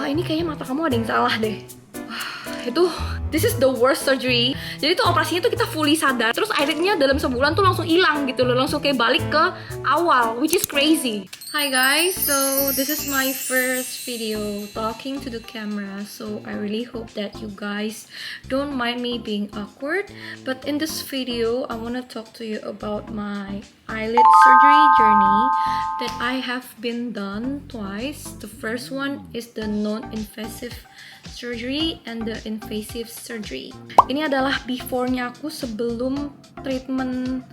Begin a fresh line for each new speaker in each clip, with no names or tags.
Ini kayaknya mata kamu ada yang salah deh. Itu this is the worst surgery. Jadi tuh operasinya tuh kita fully sadar, terus akhirnya dalam sebulan tuh langsung hilang gitu loh, langsung kayak balik ke awal, which is crazy. Hi guys, so this is my first video talking to the camera, so I really hope that you guys don't mind me being awkward. But in this video, I wanna talk to you about my eyelid surgery journey that I have been done twice. The first one is the non-invasive surgery and the invasive surgery. Ini adalah before-nya aku sebelum treatment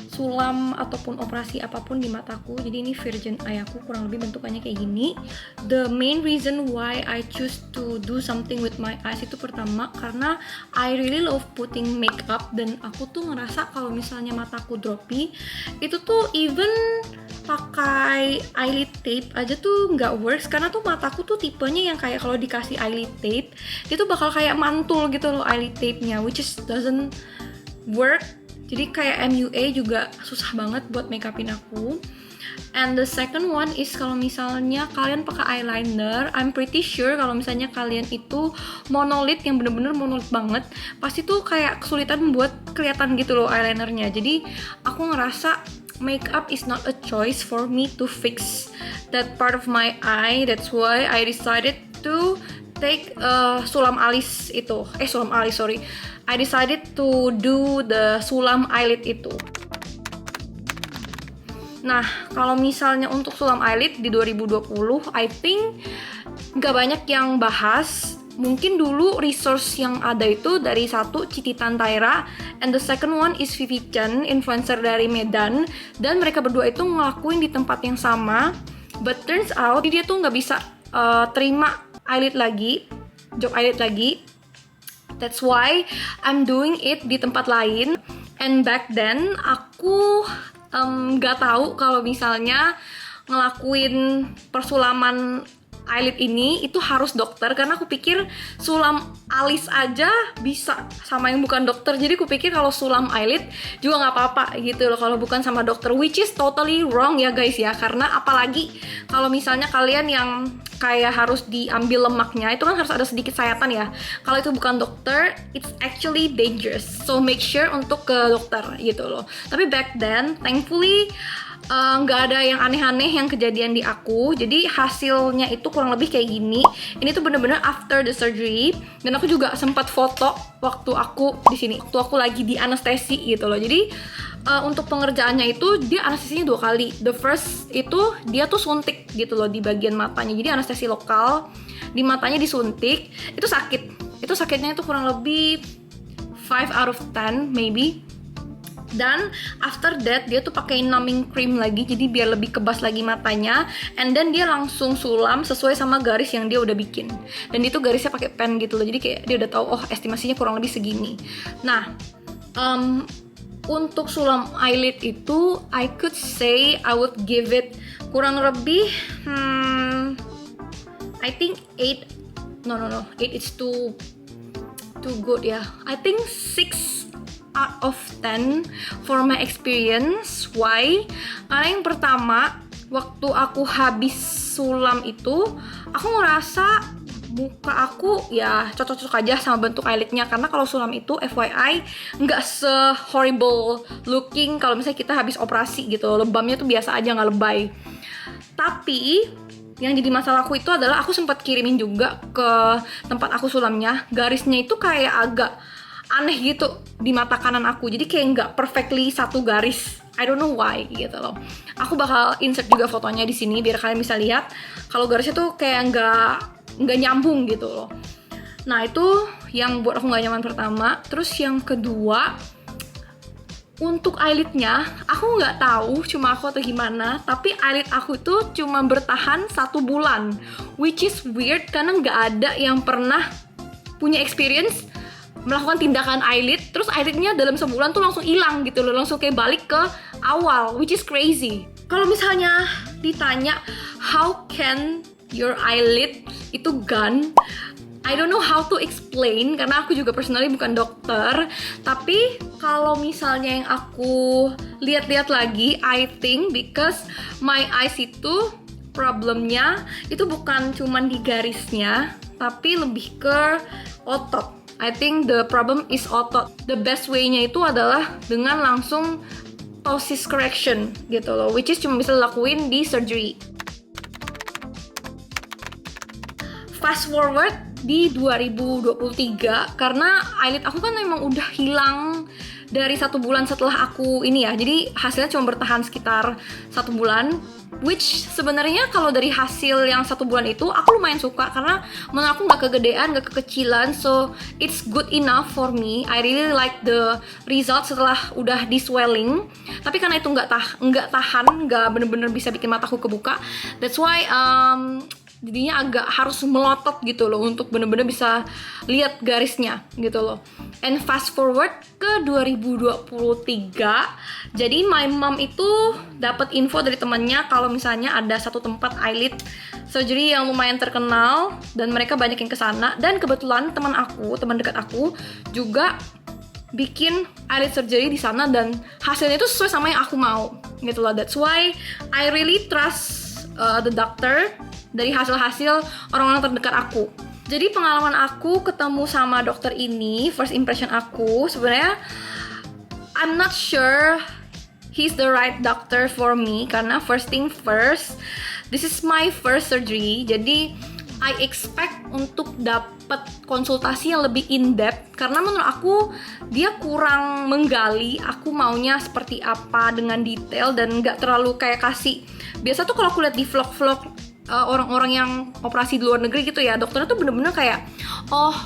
sulam ataupun operasi apapun di mataku. Jadi ini virgin eye aku, kurang lebih bentukannya kayak gini. The main reason why I choose to do something with my eyes itu pertama karena I really love putting makeup, dan aku tuh ngerasa kalau misalnya mataku droppy itu tuh even pakai eyelid tape aja tuh nggak works, karena tuh mataku tuh tipenya yang kayak kalau dikasih eyelid tape dia tuh bakal kayak mantul gitu loh eyelid tape-nya, which is doesn't work. Jadi kayak MUA juga susah banget buat make upin aku. And the second one is kalau misalnya kalian pakai eyeliner, I'm pretty sure kalau misalnya kalian itu monolid yang bener-bener monolid banget, pasti tuh kayak kesulitan buat kelihatan gitu loh eyelinernya. Jadi aku ngerasa makeup is not a choice for me to fix that part of my eye. That's why I decided to take sulam alis itu. Sulam alis, sorry. I decided to do the sulam eyelid itu. Nah, kalau misalnya untuk sulam eyelid di 2020, I think nggak banyak yang bahas. Mungkin dulu resource yang ada itu dari satu Citi Tantaira, and the second one is Vivi Chen, influencer dari Medan, dan mereka berdua itu ngelakuin di tempat yang sama. But turns out dia tuh nggak bisa terima eyelid lagi, job eyelid lagi. That's why I'm doing it di tempat lain. And back then aku nggak tahu kalau misalnya ngelakuin persulaman eyelid ini itu harus dokter, karena aku pikir sulam alis aja bisa sama yang bukan dokter. Jadi aku pikir kalau sulam eyelid juga nggak apa-apa gitu loh kalau bukan sama dokter, which is totally wrong ya guys ya. Karena apalagi kalau misalnya kalian yang kayak harus diambil lemaknya, itu kan harus ada sedikit sayatan ya. Kalau itu bukan dokter, it's actually dangerous. So make sure untuk ke dokter gitu loh. Tapi back then, thankfully nggak ada yang aneh-aneh yang kejadian di aku. Jadi hasilnya itu kurang lebih kayak gini. Ini tuh bener-bener after the surgery, dan aku juga sempat foto waktu aku di sini, waktu aku lagi di anestesi gitu loh. Jadi untuk pengerjaannya itu dia anestesinya 2 kali. The first itu dia tuh suntik gitu loh di bagian matanya. Jadi anestesi lokal di matanya disuntik. Itu sakit. Itu sakitnya itu kurang lebih 5 out of 10 maybe. Dan after that dia tuh pakai numbing cream lagi, jadi biar lebih kebas lagi matanya. And then dia langsung sulam sesuai sama garis yang dia udah bikin. Dan itu garisnya pakai pen gitu loh, jadi kayak dia udah tahu oh estimasinya kurang lebih segini. Nah, untuk sulam eyelid itu I could say I would give it kurang lebih I think 8. No 8 is too good ya. I think 6 out of 10 for my experience. Why? Karena yang pertama, waktu aku habis sulam itu, aku ngerasa muka aku ya cocok-cocok aja sama bentuk eyelidnya. Karena kalau sulam itu FYI nggak se-horrible looking kalau misalnya kita habis operasi gitu. Lebamnya tuh biasa aja, nggak lebay. Tapi yang jadi masalahku itu adalah aku sempat kirimin juga ke tempat aku sulamnya. Garisnya itu kayak agak aneh gitu di mata kanan aku, jadi kayak nggak perfectly satu garis. I don't know why gitu loh. Aku bakal insert juga fotonya di sini biar kalian bisa lihat kalau garisnya tuh kayak nggak nyambung gitu loh. Nah itu yang buat aku nggak nyaman pertama. Terus yang kedua, untuk eyelidnya aku nggak tahu cuma aku atau gimana, tapi eyelid aku itu cuma bertahan 1 bulan, which is weird karena nggak ada yang pernah punya experience melakukan tindakan eyelid terus eyelidnya dalam sebulan tuh langsung hilang gitu loh, langsung kayak balik ke awal, which is crazy. Kalau misalnya ditanya how can your eyelid itu gone, I don't know how to explain karena aku juga personally bukan dokter. Tapi kalau misalnya yang aku lihat-lihat lagi, I think because my eyes itu problemnya itu bukan cuman di garisnya, tapi lebih ke otot. I think the problem is otot. The best way-nya itu adalah dengan langsung ptosis correction gitu loh, which is cuma bisa dilakuin di surgery. Fast forward di 2023, karena eyelid aku kan memang udah hilang dari 1 bulan setelah aku ini ya, jadi hasilnya cuma bertahan sekitar 1 bulan, which sebenarnya kalau dari hasil yang 1 bulan itu aku lumayan suka karena menurut aku nggak kegedean, nggak kekecilan, so it's good enough for me. I really like the result setelah udah di swelling, tapi karena itu nggak tahan, nggak bener-bener bisa bikin mataku kebuka, that's why jadinya agak harus melotot gitu loh untuk bener-bener bisa lihat garisnya gitu loh. And fast forward ke 2023, jadi my mom itu dapat info dari temannya kalau misalnya ada satu tempat eyelid surgery yang lumayan terkenal dan mereka banyak yang kesana, dan kebetulan teman dekat aku juga bikin eyelid surgery di sana dan hasilnya itu sesuai sama yang aku mau gitu loh. That's why I really trust the doctor dari hasil-hasil orang-orang terdekat aku. Jadi pengalaman aku ketemu sama dokter ini, first impression aku sebenarnya I'm not sure he's the right doctor for me, karena first thing first, this is my first surgery. Jadi I expect untuk dapat konsultasi yang lebih in-depth, karena menurut aku dia kurang menggali aku maunya seperti apa dengan detail dan nggak terlalu kayak kasih. Biasa tuh kalau aku lihat di vlog-vlog orang-orang yang operasi di luar negeri gitu ya, dokternya tuh bener-bener kayak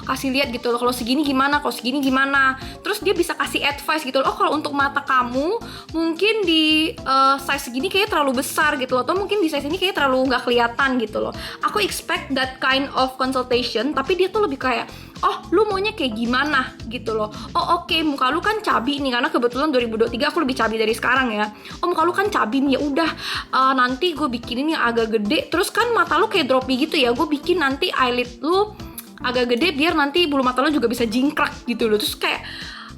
kasih lihat gitu loh, kalau segini gimana, kalau segini gimana, terus dia bisa kasih advice gitu loh, kalau untuk mata kamu mungkin di size segini kayaknya terlalu besar gitu loh, atau mungkin di size ini kayaknya terlalu nggak kelihatan gitu loh. Aku expect that kind of consultation, tapi dia tuh lebih kayak lu maunya kayak gimana gitu loh. Oke, muka lu kan cabi nih, karena kebetulan 2023 aku lebih cabi dari sekarang ya. Muka lu kan cabi nih, ya udah nanti gue bikinin yang agak gede, terus kan mata lu kayak droppy gitu ya, gue bikin nanti eyelid lu agak gede biar nanti bulu mata lu juga bisa jingkrak gitu loh. Terus kayak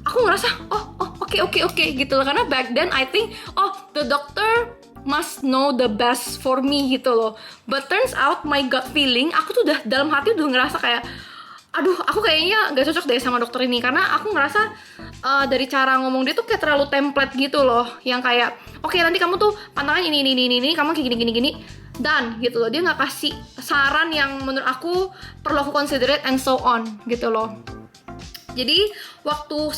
aku ngerasa oke gitu loh, karena back then I think the doctor must know the best for me gitu loh. But turns out my gut feeling, aku tuh udah dalam hati udah ngerasa kayak aku kayaknya gak cocok deh sama dokter ini, karena aku ngerasa dari cara ngomong dia tuh kayak terlalu template gitu loh, yang kayak oke, nanti kamu tuh pantangan ini, kamu kayak gini dan gitu loh. Dia nggak kasih saran yang menurut aku perlu aku considerate and so on gitu loh. Jadi waktu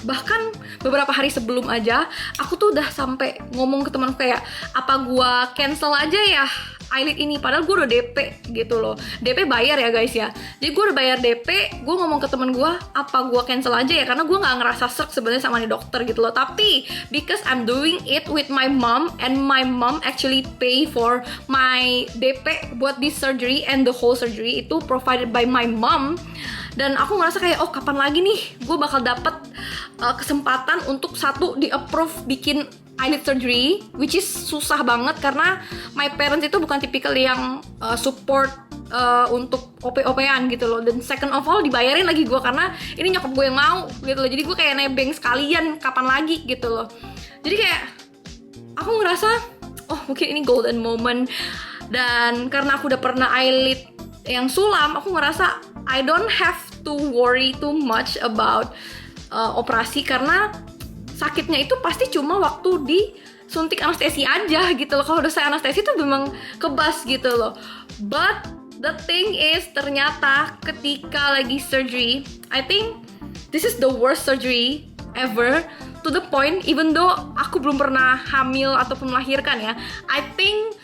bahkan beberapa hari sebelum aja aku tuh udah sampai ngomong ke temanku kayak, apa gua cancel aja ya eyelid ini, padahal gue udah DP gitu loh. DP bayar ya guys ya, jadi gue udah bayar DP. Gue ngomong ke temen gue, apa gue cancel aja ya, karena gue nggak ngerasa serk sebenarnya sama nih dokter gitu loh. Tapi because I'm doing it with my mom, and my mom actually pay for my DP buat this surgery, and the whole surgery itu provided by my mom. Dan aku ngerasa kayak kapan lagi nih gue bakal dapet kesempatan untuk di approve bikin eyelid surgery, which is susah banget karena my parents itu bukan tipikal yang support untuk OP-OP-an gitu loh. Dan second of all dibayarin lagi gue, karena ini nyokap gue yang mau gitu loh. Jadi gue kayak nebeng sekalian, kapan lagi gitu loh. Jadi kayak aku ngerasa mungkin ini golden moment. Dan karena aku udah pernah eyelid yang sulam, aku ngerasa I don't have to worry too much about operasi, karena sakitnya itu pasti cuma waktu disuntik anestesi aja gitu loh. Kalau udah saya anestesi tuh memang kebas gitu loh. But the thing is, ternyata ketika lagi surgery, I think this is the worst surgery ever. To the point, even though aku belum pernah hamil ataupun melahirkan ya, I think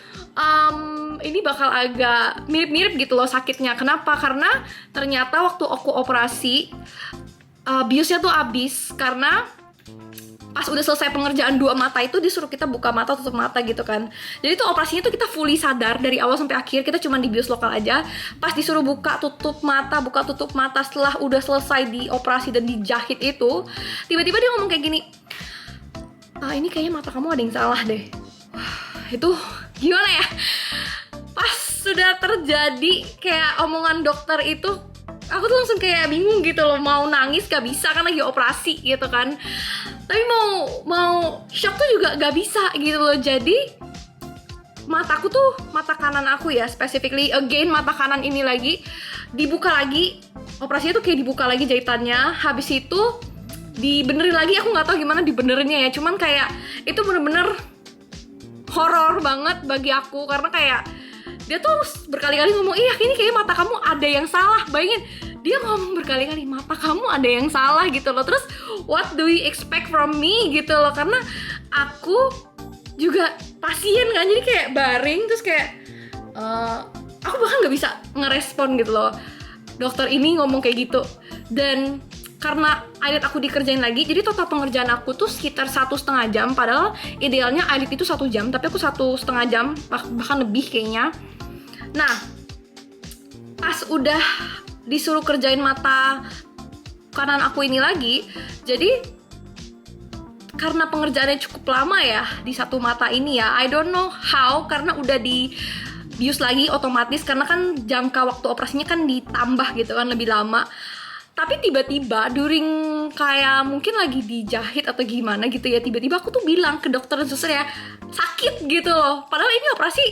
ini bakal agak mirip-mirip gitu loh sakitnya. Kenapa? Karena ternyata waktu aku operasi, biusnya tuh habis, karena pas udah selesai pengerjaan 2 mata itu disuruh kita buka mata, tutup mata gitu kan. Jadi tuh operasinya tuh kita fully sadar dari awal sampai akhir, kita cuma di bius lokal aja. Pas disuruh buka tutup mata setelah udah selesai di operasi dan dijahit itu, tiba-tiba dia ngomong kayak gini, ini kayaknya mata kamu ada yang salah deh. Itu gimana ya, pas sudah terjadi kayak omongan dokter itu, aku tuh langsung kayak bingung gitu loh, mau nangis gak bisa kan lagi operasi gitu kan, tapi mau shock tuh juga gak bisa gitu loh. Jadi mataku tuh, mata kanan aku ya, specifically again mata kanan ini lagi dibuka lagi, operasinya tuh kayak dibuka lagi jahitannya, habis itu dibenerin lagi. Aku nggak tahu gimana dibenerinnya ya, cuman kayak itu bener-bener horor banget bagi aku, karena kayak dia tuh berkali-kali ngomong, iya ini kayak mata kamu ada yang salah. Bayangin, dia ngomong berkali-kali mata kamu ada yang salah gitu loh. Terus what do you expect from me gitu loh, karena aku juga pasien kan, jadi kayak baring terus kayak aku bahkan nggak bisa ngerespon gitu loh. Dokter ini ngomong kayak gitu, dan karena eyelid aku dikerjain lagi, jadi total pengerjaan aku tuh sekitar 1,5 jam. Padahal idealnya eyelid itu 1 jam, tapi aku 1,5 jam bahkan lebih kayaknya. Nah, pas udah disuruh kerjain mata kanan aku ini lagi, jadi karena pengerjaannya cukup lama ya di satu mata ini ya, I don't know how, karena udah di bius lagi otomatis, karena kan jangka waktu operasinya kan ditambah gitu kan, lebih lama. Tapi tiba-tiba during kayak mungkin lagi dijahit atau gimana gitu ya, tiba-tiba aku tuh bilang ke dokter dan suster ya, sakit gitu loh. Padahal ini operasi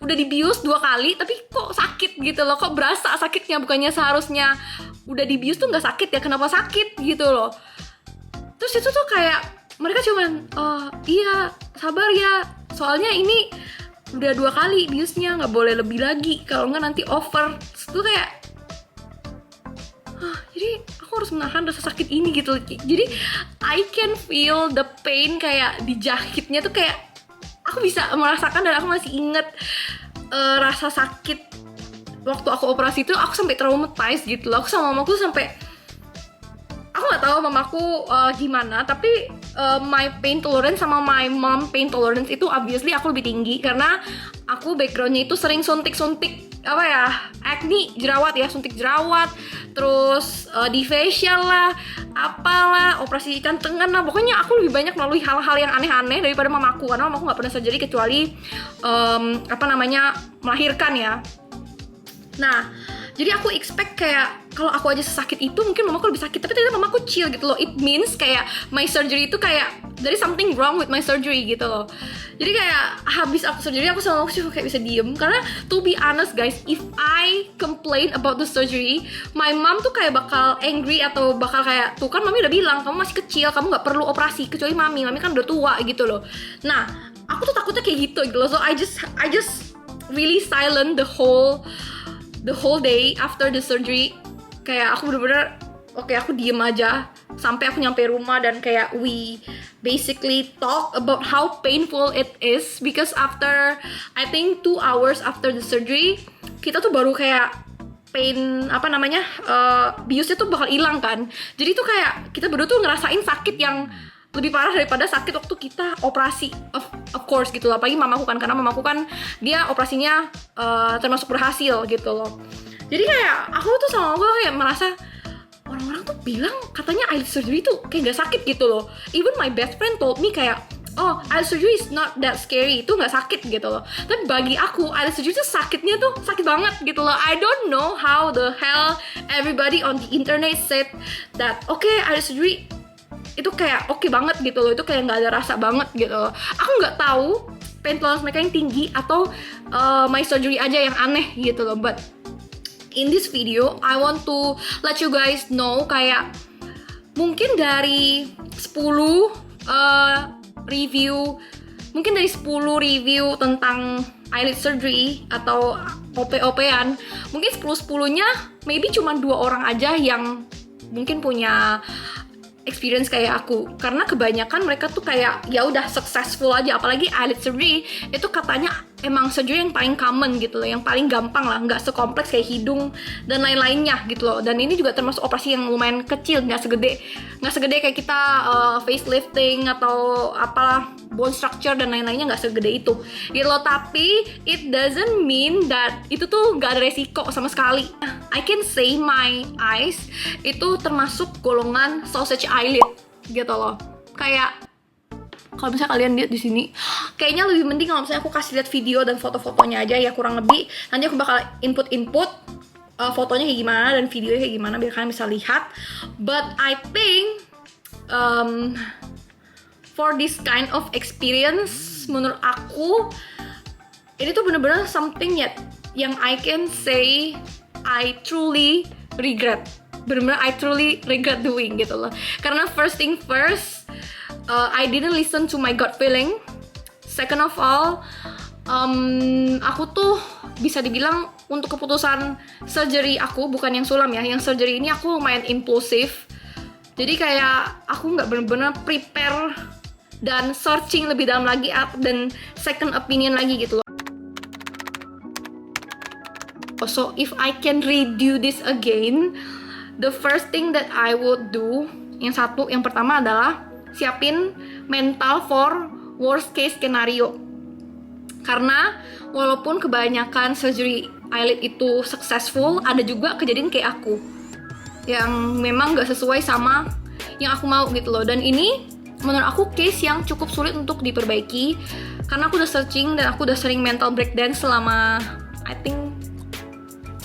udah dibius 2 kali, tapi kok sakit gitu loh, kok berasa sakitnya, bukannya seharusnya udah dibius tuh nggak sakit ya, kenapa sakit gitu loh. Terus itu tuh kayak mereka cuman, oh iya sabar ya, soalnya ini udah 2 kali biusnya, nggak boleh lebih lagi, kalau nggak nanti over. Terus tuh kayak, jadi aku harus menahan rasa sakit ini gitu. Jadi I can feel the pain, kayak dijahitnya tuh kayak aku bisa merasakan, dan aku masih inget rasa sakit waktu aku operasi itu. Aku sampai traumatized gitu loh. Aku sama mamaku sampai, aku nggak tahu mamaku gimana, tapi my pain tolerance sama my mom pain tolerance itu obviously aku lebih tinggi, karena aku backgroundnya itu sering suntik-suntik apa ya, acne, jerawat ya, suntik jerawat, terus di facial lah, apalah, operasi cantengan lah, pokoknya aku lebih banyak melalui hal-hal yang aneh-aneh daripada mamaku, karena mamaku nggak pernah surgery kecuali melahirkan ya. Nah, jadi aku expect kayak kalau aku aja sesakit itu mungkin mamaku lebih sakit, tapi ternyata mamaku chill gitu loh. It means kayak my surgery itu kayak there is something wrong with my surgery gitu loh. Jadi kayak habis aku surgery, aku sama mamaku kayak bisa diem, karena to be honest guys, if I complain about the surgery, my mom tuh kayak bakal angry, atau bakal kayak, tuh kan mami udah bilang kamu masih kecil, kamu nggak perlu operasi, kecuali mami kan udah tua gitu loh. Nah, aku tuh takutnya kayak gitu loh. So I just really silent the whole day after the surgery. Kayak aku bener-bener oke, aku diem aja sampai aku nyampe rumah, dan kayak we basically talk about how painful it is, because after I think 2 hours after the surgery, kita tuh baru kayak pain biusnya tuh bakal hilang kan. Jadi tuh kayak kita berdua tuh ngerasain sakit yang lebih parah daripada sakit waktu kita operasi, of course gitu loh. Apalagi mamaku kan, karena mamaku kan dia operasinya termasuk berhasil gitu loh. Jadi kayak aku tuh sama mamaku kayak merasa, orang-orang tuh bilang katanya eyelid surgery tuh kayak gak sakit gitu loh. Even my best friend told me kayak, oh eyelid surgery is not that scary, itu gak sakit gitu loh. Tapi bagi aku eyelid surgery tuh sakitnya tuh sakit banget gitu loh. I don't know how the hell everybody on the internet said that okay, eyelid surgery itu kayak oke banget gitu loh, itu kayak nggak ada rasa banget gitu loh. Aku nggak tahu pain tolerance mereka yang tinggi atau my surgery aja yang aneh gitu loh. But in this video I want to let you guys know, kayak mungkin dari 10 review tentang eyelid surgery atau OP-OP-an, mungkin 10-10-nya maybe cuma 2 orang aja yang mungkin punya experience kayak aku, karena kebanyakan mereka tuh kayak ya udah successful aja. Apalagi eyelid surgery itu katanya emang surgery yang paling common gitu loh, yang paling gampang lah, nggak sekompleks kayak hidung dan lain-lainnya gitu loh. Dan ini juga termasuk operasi yang lumayan kecil, nggak segede kayak kita facelifting atau apalah bone structure dan lain-lainnya, nggak segede itu gitu loh. Tapi it doesn't mean that itu tuh nggak ada resiko sama sekali. I can say my eyes itu termasuk golongan sausage eyelid gitu loh. Kayak kalau misalnya kalian lihat di sini, kayaknya lebih mending kalau misalnya aku kasih lihat video dan foto-fotonya aja ya, kurang lebih. Nanti aku bakal input fotonya kayak gimana dan videonya kayak gimana biar kalian bisa lihat. But I think for this kind of experience, menurut aku ini tuh bener-bener something yang I can say I truly regret. Bener-bener I truly regret doing gitu loh. Karena first thing first, I didn't listen to my gut feeling. Second of all, aku tuh bisa dibilang untuk keputusan surgery aku, bukan yang sulam ya, yang surgery ini aku lumayan impulsif. Jadi kayak aku nggak bener-bener prepare dan searching lebih dalam lagi dan second opinion lagi gitu loh. So if I can redo this again, the first thing that I would do, yang pertama adalah siapin mental for worst case scenario. Karena walaupun kebanyakan surgery eyelid itu successful, ada juga kejadian kayak aku yang memang gak sesuai sama yang aku mau gitu loh. Dan ini menurut aku case yang cukup sulit untuk diperbaiki, karena aku udah searching dan aku udah sering mental breakdown selama I think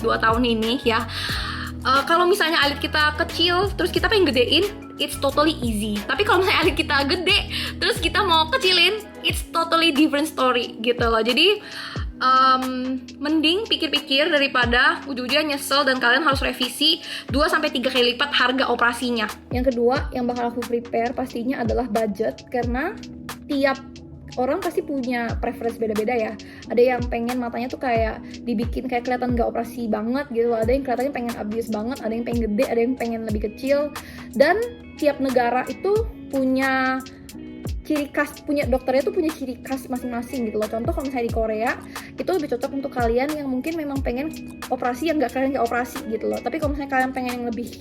2 tahun ini ya. Kalau misalnya eyelid kita kecil terus kita pengen gedein, it's totally easy. Tapi kalau misalnya eyelid kita gede terus kita mau kecilin, it's totally different story gitu loh. Jadi mending pikir-pikir daripada ujung-ujungnya nyesel dan kalian harus revisi 2-3 kali lipat harga operasinya. Yang kedua yang bakal aku prepare pastinya adalah budget, karena tiap orang pasti punya preference beda-beda ya. Ada yang pengen matanya tuh kayak dibikin kayak kelihatan gak operasi banget gitu. Ada yang kelihatannya pengen obvious banget, ada yang pengen gede, ada yang pengen lebih kecil. Dan tiap negara itu punya ciri khas, punya dokternya tuh punya ciri khas masing-masing gitu loh. Contoh kalau misalnya di Korea itu lebih cocok untuk kalian yang mungkin memang pengen operasi yang kalian gak operasi gitu loh. Tapi kalau misalnya kalian pengen yang lebih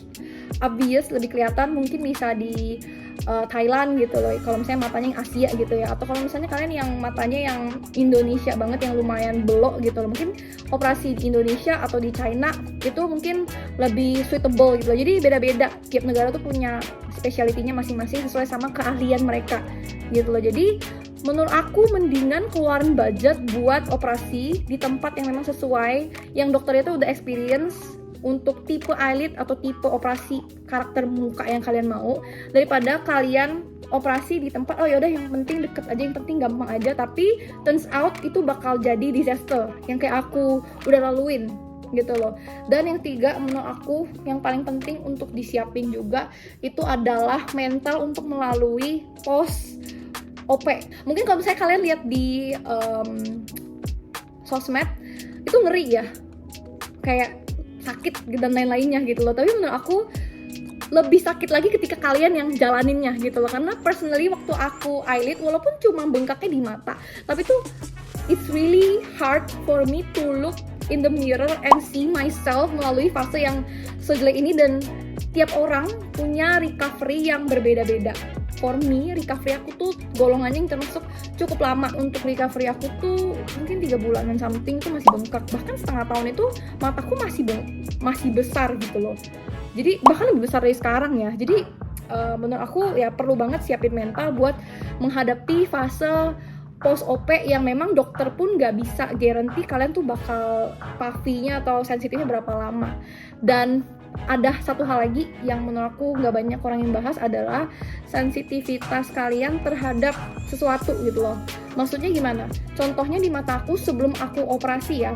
obvious, lebih kelihatan, mungkin bisa di Thailand gitu loh. Kalau misalnya matanya yang Asia gitu ya. Atau kalau misalnya kalian yang matanya yang Indonesia banget, yang lumayan belok gitu loh, mungkin operasi di Indonesia atau di China itu mungkin lebih suitable gitu loh. Jadi beda-beda, tiap negara tuh punya specialty-nya masing-masing sesuai sama keahlian mereka gitu loh. Jadi menurut aku mendingan keluarin budget buat operasi di tempat yang memang sesuai, yang dokternya tuh udah experience untuk tipe eyelid atau tipe operasi karakter muka yang kalian mau, daripada kalian operasi di tempat oh yaudah yang penting deket aja, yang penting gampang aja, tapi turns out itu bakal jadi disaster yang kayak aku udah laluin gitu loh. Dan yang tiga menurut aku yang paling penting untuk disiapin juga itu adalah mental untuk melalui post OP. Mungkin kalau misalnya kalian lihat di sosmed itu ngeri ya, kayak sakit dan lain-lainnya gitu loh. Tapi menurut aku lebih sakit lagi ketika kalian yang jalaninnya gitu loh. Karena personally waktu aku eyelid, walaupun cuma bengkaknya di mata, tapi tuh it's really hard for me to look in the mirror and see myself melalui fase yang sejelek ini. Dan tiap orang punya recovery yang berbeda-beda. For me, recovery aku tuh golongannya yang termasuk cukup lama. Untuk recovery aku tuh mungkin 3 bulanan something tuh masih bengkak. Bahkan setengah tahun itu mataku masih besar gitu loh. Jadi bahkan lebih besar dari sekarang ya. Jadi menurut aku ya perlu banget siapin mental buat menghadapi fase post OP yang memang dokter pun gak bisa guarantee kalian tuh bakal puffy-nya atau sensitifnya berapa lama. Dan ada satu hal lagi yang menurut aku gak banyak orang yang bahas adalah sensitivitas kalian terhadap sesuatu gitu loh. Maksudnya gimana? Contohnya di mata aku sebelum aku operasi ya.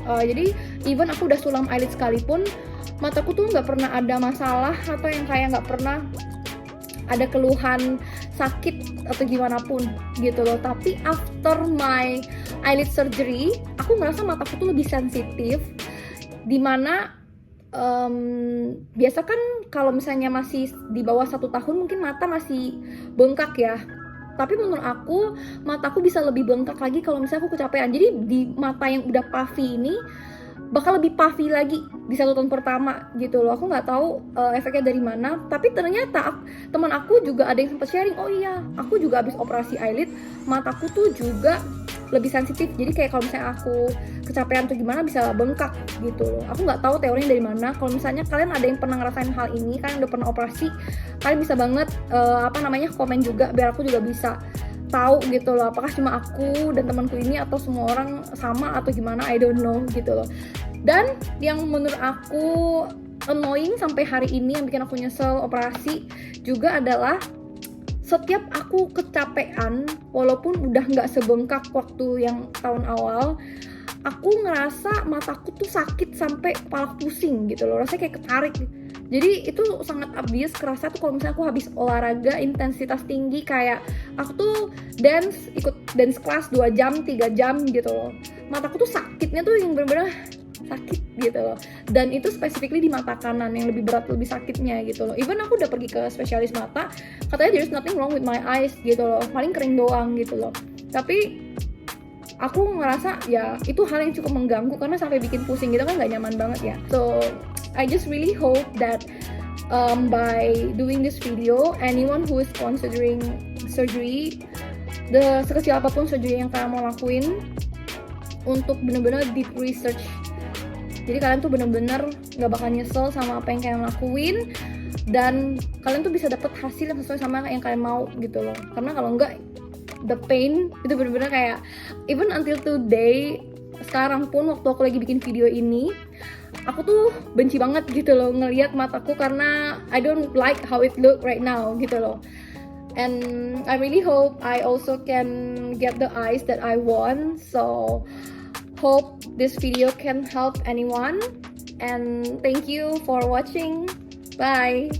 Jadi even aku udah sulam eyelid sekalipun, mataku tuh gak pernah ada masalah atau yang kayak gak pernah ada keluhan sakit atau gimana pun gitu loh. Tapi after my eyelid surgery, aku ngerasa mataku tuh lebih sensitif, dimana biasa kan kalau misalnya masih di bawah 1 tahun mungkin mata masih bengkak ya. Tapi menurut aku mataku bisa lebih bengkak lagi kalau misalnya aku kecapean. Jadi di mata yang udah puffy ini bakal lebih puffy lagi di 1 tahun pertama gitu loh. Aku nggak tahu efeknya dari mana. Tapi ternyata teman aku juga ada yang sempat sharing, oh iya aku juga habis operasi eyelid, mataku tuh juga lebih sensitif. Jadi kayak kalau misalnya aku kecapean tuh gimana bisa bengkak gitu loh. Aku nggak tahu teorinya dari mana. Kalau misalnya kalian ada yang pernah ngerasain hal ini, kalian udah pernah operasi, kalian bisa banget komen juga biar aku juga bisa tahu gitu loh, apakah cuma aku dan temanku ini atau semua orang sama atau gimana, I don't know gitu loh. Dan yang menurut aku annoying sampai hari ini yang bikin aku nyesel operasi juga adalah setiap aku kecapean, walaupun udah nggak sebengkak waktu yang tahun awal, aku ngerasa mataku tuh sakit sampai kepala pusing gitu loh, rasanya kayak ketarik. Jadi itu sangat obvious kerasa tuh kalau misalnya aku habis olahraga intensitas tinggi, kayak aku tuh ikut dance class 2 jam, 3 jam gitu loh. Mataku tuh sakitnya tuh yang bener-bener sakit gitu loh. Dan itu specifically di mata kanan yang lebih berat, lebih sakitnya gitu loh. Even aku udah pergi ke spesialis mata, katanya there's nothing wrong with my eyes gitu loh, paling kering doang gitu loh. Tapi aku ngerasa ya itu hal yang cukup mengganggu karena sampai bikin pusing gitu kan, nggak nyaman banget ya. So I just really hope that by doing this video, anyone who is considering surgery, sekecil apapun surgery yang kalian mau lakuin, untuk bener-bener deep research. Jadi kalian tuh bener-bener gak bakal nyesel sama apa yang kalian lakuin, dan kalian tuh bisa dapet hasil yang sesuai sama yang kalian mau gitu loh. Karena kalau enggak, the pain itu bener-bener kayak, even until today, sekarang pun waktu aku lagi bikin video ini, aku tuh benci banget gitu loh ngelihat mataku karena I don't like how it look right now gitu loh. And I really hope I also can get the eyes that I want. So hope this video can help anyone, and thank you for watching. Bye.